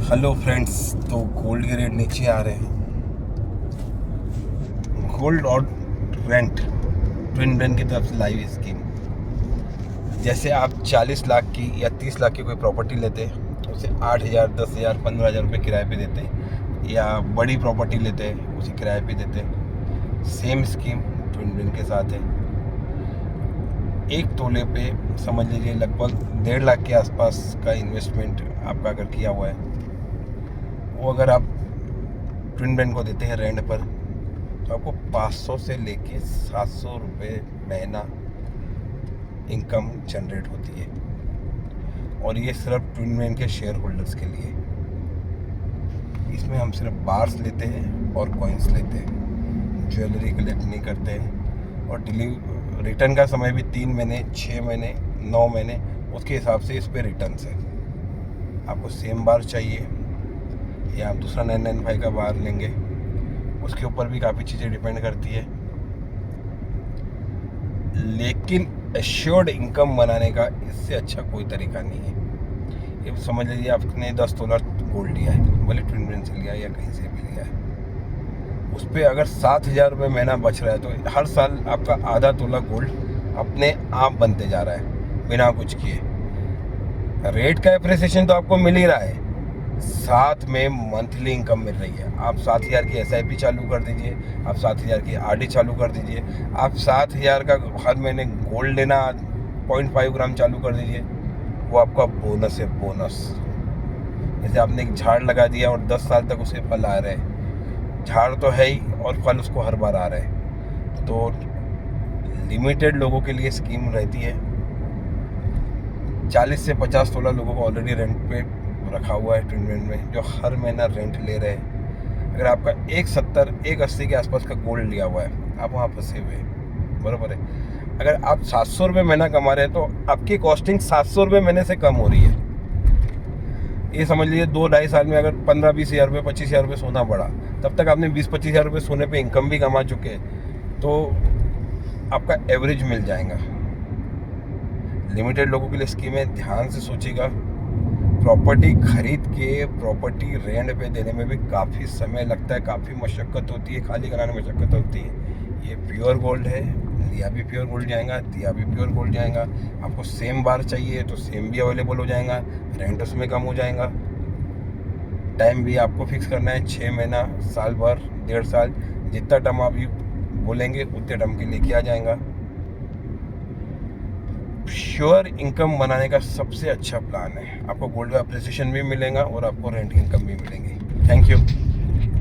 Hello friends, तो gold के rate नीचे आ रहे हैं। गोल्ड और रेंट ट्विन ब्रेन की तरफ से लाइव स्कीम। जैसे आप 40 लाख की या 30 लाख की कोई प्रॉपर्टी लेते उसे 8,000, 10,000, 15,000 रुपये किराए पे देते, या बड़ी प्रॉपर्टी लेते उसे किराए पे देते। सेम स्कीम ट्विन ब्रेन के साथ है। एक तोले पे समझ लीजिए लगभग 1.5 लाख के आसपास का इन्वेस्टमेंट आपका अगर किया हुआ है, वो अगर आप ट्विन ब्रेन को देते हैं रेंट पर, तो आपको 500 से लेके 700 रुपये महीना इनकम जनरेट होती है। और ये सिर्फ ट्विन ब्रेन के शेयर होल्डर्स के लिए। इसमें हम सिर्फ बार्स लेते हैं और कॉइन्स लेते हैं, ज्वेलरी कलेक्ट नहीं करते हैं। और रिटर्न का समय भी 3 महीने, 6 महीने, 9 महीने, उसके हिसाब से इस पर रिटर्न्स है। आपको सेम बार चाहिए या आप दूसरा 995 का बार लेंगे, उसके ऊपर भी काफ़ी चीज़ें डिपेंड करती है। लेकिन एश्योर्ड इनकम बनाने का इससे अच्छा कोई तरीका नहीं है। ये समझ लीजिए आपने 10 तोला गोल्ड लिया है, भले ट्विन ब्रेन से लिया है या कहीं से भी लिया है, उस पर अगर 7,000 रुपये महीना बच रहा है, तो हर साल आपका आधा तोला गोल्ड अपने आप बनते जा रहा है बिना कुछ किए। रेट का एप्रिसिएशन तो आपको मिल ही रहा है, साथ में मंथली इनकम मिल रही है। आप 7,000 की SIP चालू कर दीजिए, आप 7,000 की RD चालू कर दीजिए, आप 7,000 का हर महीने गोल्ड लेना 0.5 ग्राम चालू कर दीजिए। वो आपका बोनस है, बोनस। जैसे आपने एक झाड़ लगा दिया और 10 साल तक उसे फल आ रहे हैं। झाड़ तो है ही और फल उसको हर बार आ रहे हैं। तो लिमिटेड लोगों के लिए स्कीम रहती है। 40 से 50 तोला लोगों को ऑलरेडी रेंट पे रखा हुआ है ट्विन ब्रेन में, जो हर महीना रेंट ले रहे हैं। अगर आपका 170, 180 के आसपास का गोल्ड लिया हुआ है, आप वहाँ फंसे हुए हैं, बराबर है। अगर आप 700 रुपये महीना कमा रहे हैं, तो आपकी कॉस्टिंग 700 रुपये महीने से कम हो रही है। ये समझ लीजिए 2-2.5 साल में अगर 15-20 हज़ार रुपये, 25,000 रुपये सोना बढ़ा, तब तक आपने 20-25 हज़ार रुपये सोने पे इनकम भी कमा चुके हैं, तो आपका एवरेज मिल जाएगा। लिमिटेड लोगों के लिए स्कीम है, ध्यान से सोचिएगा। प्रॉपर्टी खरीद के प्रॉपर्टी रेंट पे देने में भी काफ़ी समय लगता है, काफ़ी मशक्क़त होती है, खाली कराने में मशक्क़त होती है। ये प्योर गोल्ड है, लिया भी प्योर गोल्ड जाएगा, दिया भी प्योर गोल्ड जाएगा। आपको सेम बार चाहिए तो सेम भी अवेलेबल हो जाएगा, रेंट उसमें कम हो जाएगा। टाइम भी आपको फिक्स करना है, 6 महीना, साल भर, 1.5 साल, जितना टर्म आप बोलेंगे उतने टर्म के लेके आ जाएगा। श्योर इनकम बनाने का सबसे अच्छा प्लान है। आपको गोल्ड का अप्रिसिएशन भी मिलेगा और आपको रेंट इनकम भी मिलेंगी। Thank you.